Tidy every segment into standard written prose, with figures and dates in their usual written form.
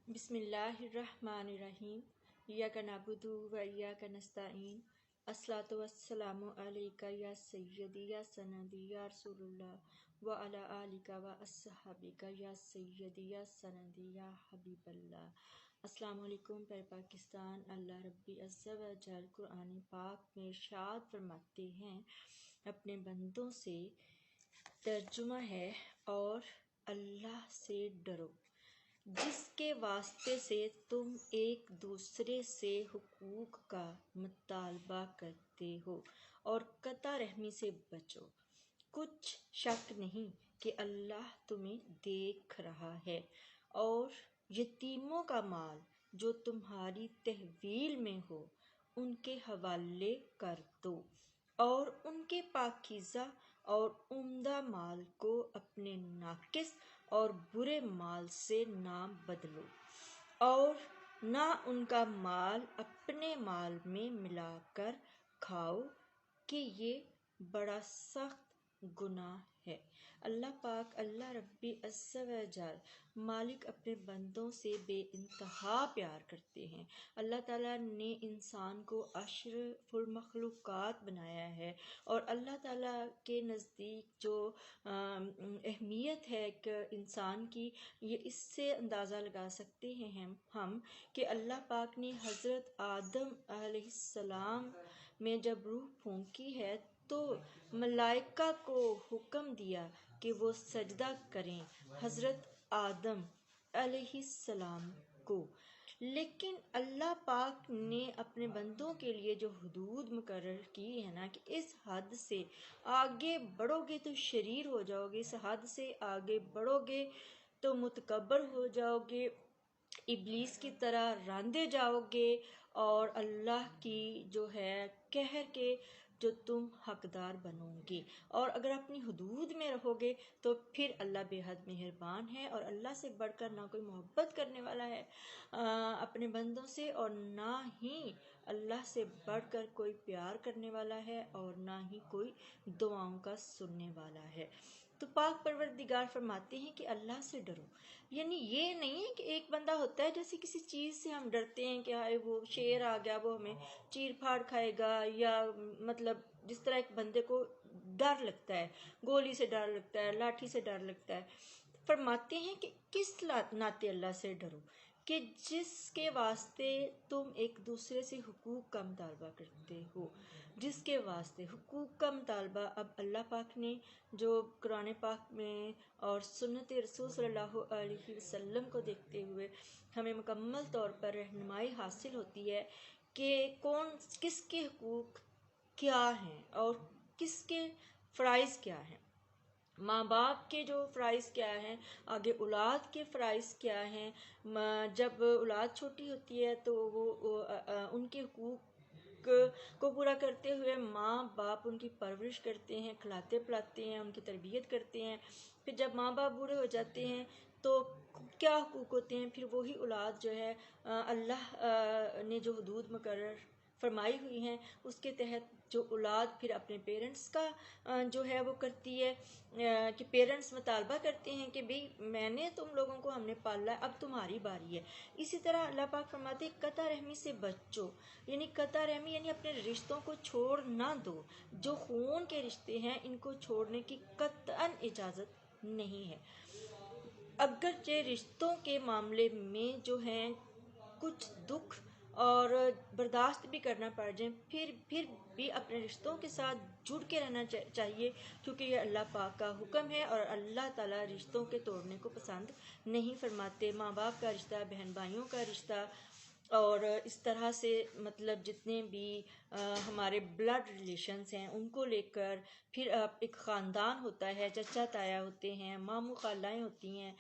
بسم اللہ الرحمن الرحیم ایاک نعبد و ایاک نستعین الصلاۃ والسلام علیک یا سیدی یا سندی یا رسول اللہ وعلی آلک و اصحابک یا سیدی یا سندی یا حبیب اللہ۔ السلام علیکم پیارے پاکستان۔ اللہ رب عز و جل قرآن پاک میں ارشاد فرماتے ہیں، اپنے بندوں سے ترجمہ ہے، اور اللہ سے ڈرو جس کے واسطے سے تم ایک دوسرے سے حقوق کا مطالبہ کرتے ہو، اور قطع رحمی سے بچو۔ کچھ شک نہیں کہ اللہ تمہیں دیکھ رہا ہے، اور یتیموں کا مال جو تمہاری تحویل میں ہو ان کے حوالے کر دو، اور ان کے پاکیزہ اور عمدہ مال کو اپنے ناقص اور برے مال سے نہ بدلو، اور نہ ان کا مال اپنے مال میں ملا کر کھاؤ، کہ یہ بڑا سخت گناہ ہے۔ اللہ پاک، اللہ رب عز و جل مالک اپنے بندوں سے بے انتہا پیار کرتے ہیں۔ اللہ تعالیٰ نے انسان کو اشرف المخلوقات بنایا ہے، اور اللہ تعالیٰ کے نزدیک جو اہمیت ہے کہ انسان کی، یہ اس سے اندازہ لگا سکتے ہیں ہم کہ اللہ پاک نے حضرت آدم علیہ السلام میں جب روح پھونکی ہے تو ملائکہ کو حکم دیا کہ وہ سجدہ کریں حضرت آدم علیہ السلام کو، لیکن اللہ پاک نے اپنے بندوں کے لیے جو حدود مقرر کی ہے نا، کہ اس حد سے آگے بڑھو گے تو شریر ہو جاؤ گے، اس حد سے آگے بڑھو گے تو متکبر ہو جاؤ گے، ابلیس کی طرح راندے جاؤ گے، اور اللہ کی جو ہے قہر کے جو تم حقدار بنو گے۔ اور اگر اپنی حدود میں رہو گے تو پھر اللہ بے حد مہربان ہے، اور اللہ سے بڑھ کر نہ کوئی محبت کرنے والا ہے اپنے بندوں سے، اور نہ ہی اللہ سے بڑھ کر کوئی پیار کرنے والا ہے، اور نہ ہی کوئی دعاؤں کا سننے والا ہے۔ تو پاک پروردگار فرماتے ہیں کہ اللہ سے ڈرو، یعنی یہ نہیں ہے کہ ایک بندہ ہوتا ہے جیسے کسی چیز سے ہم ڈرتے ہیں کہ ہائے وہ شیر آ گیا، وہ ہمیں چیر پھاڑ کھائے گا، یا مطلب جس طرح ایک بندے کو ڈر لگتا ہے، گولی سے ڈر لگتا ہے، لاٹھی سے ڈر لگتا ہے۔ فرماتے ہیں کہ کس ناطے اللہ سے ڈرو، کہ جس کے واسطے تم ایک دوسرے سے حقوق کا مطالبہ کرتے ہو، جس کے واسطے حقوق کا مطالبہ اب اللہ پاک نے جو قرآن پاک میں اور سنت رسول صلی اللہ علیہ وسلم کو دیکھتے ہوئے ہمیں مکمل طور پر رہنمائی حاصل ہوتی ہے کہ کس کے حقوق کیا ہیں اور کس کے فرائض کیا ہیں۔ ماں باپ کے جو فرائض کیا ہیں، آگے اولاد کے فرائض کیا ہیں۔ جب اولاد چھوٹی ہوتی ہے تو وہ ان کے حقوق کو پورا کرتے ہوئے ماں باپ ان کی پرورش کرتے ہیں، کھلاتے پلاتے ہیں، ان کی تربیت کرتے ہیں۔ پھر جب ماں باپ بوڑھے ہو جاتے ہیں تو کیا حقوق ہوتے ہیں، پھر وہی اولاد جو ہے اللہ نے جو حدود مقرر فرمائی ہوئی ہیں اس کے تحت جو اولاد پھر اپنے پیرنٹس کا جو ہے وہ کرتی ہے، کہ پیرنٹس مطالبہ کرتے ہیں کہ بھئی میں نے تم لوگوں کو، ہم نے پالا ہے، اب تمہاری باری ہے۔ اسی طرح اللہ پاک فرماتے ہیں قطع رحمی سے بچو، یعنی قطع رحمی یعنی اپنے رشتوں کو چھوڑ نہ دو، جو خون کے رشتے ہیں ان کو چھوڑنے کی قطعاً اجازت نہیں ہے۔ اگرچہ رشتوں کے معاملے میں جو ہیں کچھ دکھ اور برداشت بھی کرنا پڑ جائیں، پھر بھی اپنے رشتوں کے ساتھ جڑ کے رہنا چاہیے، کیونکہ یہ اللہ پاک کا حکم ہے، اور اللہ تعالیٰ رشتوں کے توڑنے کو پسند نہیں فرماتے۔ ماں باپ کا رشتہ، بہن بھائیوں کا رشتہ، اور اس طرح سے مطلب جتنے بھی ہمارے بلڈ ریلیشنز ہیں ان کو لے کر پھر ایک خاندان ہوتا ہے، چچا تایا ہوتے ہیں، ماموں خالائیں ہوتی ہیں،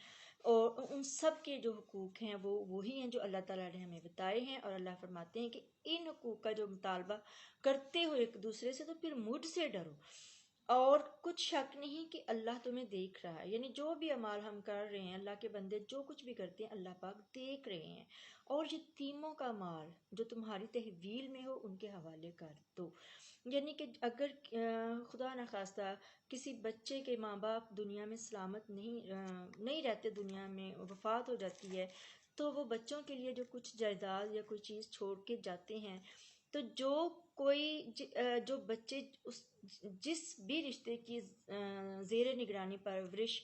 اور ان سب کے جو حقوق ہیں وہ وہی ہیں جو اللہ تعالیٰ نے ہمیں بتائے ہیں۔ اور اللہ فرماتے ہیں کہ ان حقوق کا جو مطالبہ کرتے ہو ایک دوسرے سے تو پھر مجھ سے ڈرو، اور کچھ شک نہیں کہ اللہ تمہیں دیکھ رہا ہے، یعنی جو بھی اعمال ہم کر رہے ہیں، اللہ کے بندے جو کچھ بھی کرتے ہیں اللہ پاک دیکھ رہے ہیں۔ اور یتیموں کا مال جو تمہاری تحویل میں ہو ان کے حوالے کر دو، یعنی کہ اگر خدا نخواستہ کسی بچے کے ماں باپ دنیا میں سلامت نہیں رہتے، دنیا میں وفات ہو جاتی ہے، تو وہ بچوں کے لیے جو کچھ جائیداد یا کوئی چیز چھوڑ کے جاتے ہیں، تو جو بچے جس بھی رشتے کی زیر نگرانی پرورش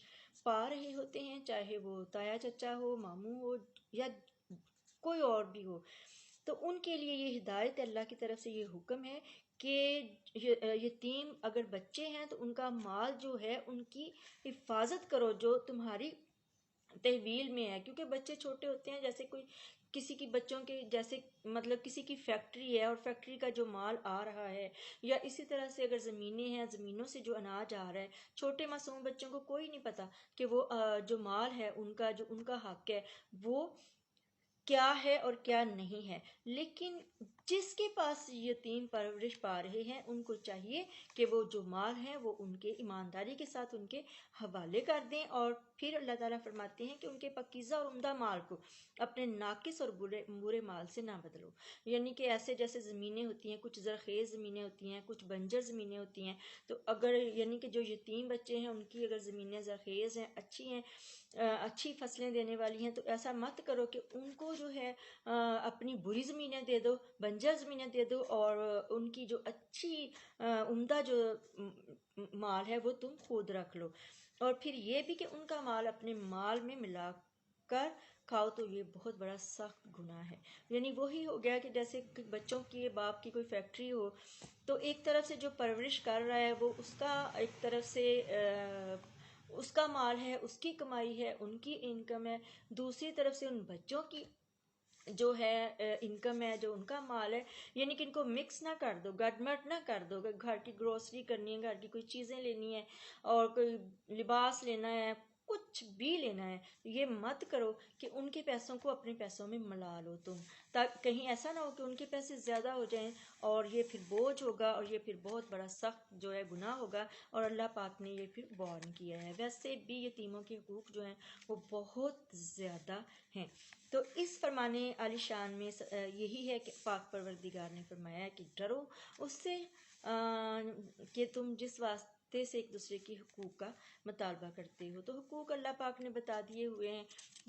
پا رہے ہوتے ہیں، چاہے وہ تایا چچا ہو، ماموں ہو، یا کوئی اور بھی ہو، تو ان کے لیے یہ ہدایت اللہ کی طرف سے یہ حکم ہے کہ یتیم اگر بچے ہیں تو ان کا مال جو ہے ان کی حفاظت کرو جو تمہاری تحویل میں ہے، کیونکہ بچے چھوٹے ہوتے ہیں، جیسے کوئی کسی کی بچوں کے جیسے مطلب کسی کی فیکٹری ہے اور فیکٹری کا جو مال آ رہا ہے، یا اسی طرح سے اگر زمینیں ہیں، زمینوں سے جو اناج آ رہا ہے، چھوٹے معصوم بچوں کو کوئی نہیں پتا کہ وہ جو مال ہے ان کا جو ان کا حق ہے وہ کیا ہے اور کیا نہیں ہے، لیکن جس کے پاس یتیم پرورش پا رہے ہیں ان کو چاہیے کہ وہ جو مال ہے وہ ان کے ایمانداری کے ساتھ ان کے حوالے کر دیں، اور پھر اللہ تعالیٰ فرماتے ہیں کہ ان کے پاکیزہ اور عمدہ مال کو اپنے ناقص اور برے مال سے نہ بدلو، یعنی کہ ایسے جیسے زمینیں ہوتی ہیں، کچھ زرخیز زمینیں ہوتی ہیں، کچھ بنجر زمینیں ہوتی ہیں، تو اگر یعنی کہ جو یتیم بچے ہیں ان کی اگر زمینیں زرخیز ہیں، اچھی ہیں، اچھی فصلیں دینے والی ہیں، تو ایسا مت کرو کہ ان کو جو ہے اپنی بری زمینیں دے دو، بنجر زمینیں دے دو، اور ان کی جو اچھی عمدہ جو مال ہے وہ تم خود رکھ لو، اور پھر یہ بھی کہ ان کا مال اپنے مال میں ملا کر کھاؤ، تو یہ بہت بڑا سخت گناہ ہے۔ یعنی وہی ہو گیا کہ جیسے بچوں کی باپ کی کوئی فیکٹری ہو، تو ایک طرف سے جو پرورش کر رہا ہے وہ اس کا ایک طرف سے اس کا مال ہے، اس کی کمائی ہے، ان کی انکم ہے، دوسری طرف سے ان بچوں کی جو ہے انکم ہے، جو ان کا مال ہے، یعنی کہ ان کو مکس نہ کر دو، گڈمٹ نہ کر دو، گھر کی گروسری کرنی ہے، گھر کی کوئی چیزیں لینی ہے اور کوئی لباس لینا ہے، کچھ بھی لینا ہے، یہ مت کرو کہ ان کے پیسوں کو اپنے پیسوں میں ملا لو تم، تاکہ کہیں ایسا نہ ہو کہ ان کے پیسے زیادہ ہو جائیں اور یہ پھر بوجھ ہوگا، اور یہ پھر بہت بڑا سخت جو ہے گناہ ہوگا، اور اللہ پاک نے یہ پھر وارن کیا ہے۔ ویسے بھی یتیموں کے حقوق جو ہیں وہ بہت زیادہ ہیں، تو اس فرمان عالی شان میں یہی ہے کہ پاک پروردگار نے فرمایا ہے کہ ڈرو اس سے کہ تم جس واسطے سے ایک دوسرے کی حقوق کا مطالبہ کرتے ہو، تو حقوق اللہ پاک نے بتا دیے ہوئے ہیں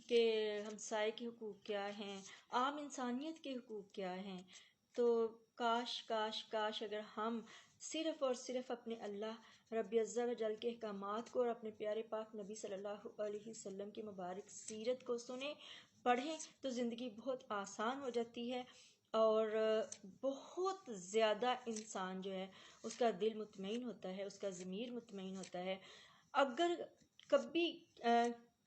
کہ ہمسائے کے حقوق کیا ہیں، عام انسانیت کے حقوق کیا ہیں، تو کاش کاش کاش اگر ہم صرف اور صرف اپنے اللہ رب عزہ و جل کے احکامات کو اور اپنے پیارے پاک نبی صلی اللہ علیہ وسلم کی مبارک سیرت کو سنیں، پڑھیں، تو زندگی بہت آسان ہو جاتی ہے، اور بہت زیادہ انسان جو ہے اس کا دل مطمئن ہوتا ہے، اس کا ضمیر مطمئن ہوتا ہے۔ اگر کبھی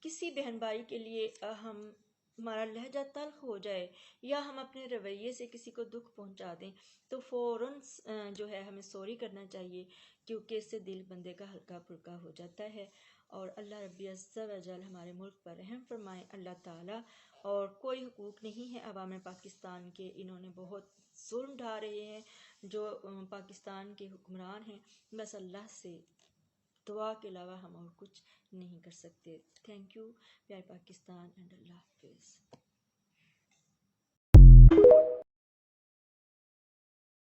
کسی بہن بھائی کے لیے ہمارا لہجہ تلخ ہو جائے یا ہم اپنے رویے سے کسی کو دکھ پہنچا دیں، تو فوراً جو ہے ہمیں سوری کرنا چاہیے، کیونکہ اس سے دل بندے کا ہلکا پھلکا ہو جاتا ہے، اور اللہ رب عزت و جل ہمارے ملک پر رحم فرمائے اللہ تعالیٰ۔ اور کوئی حقوق نہیں ہے عوام پاکستان کے، انہوں نے بہت ظلم ڈھا رہے ہیں جو پاکستان کے حکمران ہیں، بس اللہ سے دعا کے علاوہ ہم اور کچھ نہیں کر سکتے۔ تھینک یو، پیارے پاکستان، اینڈ اللہ حافظ۔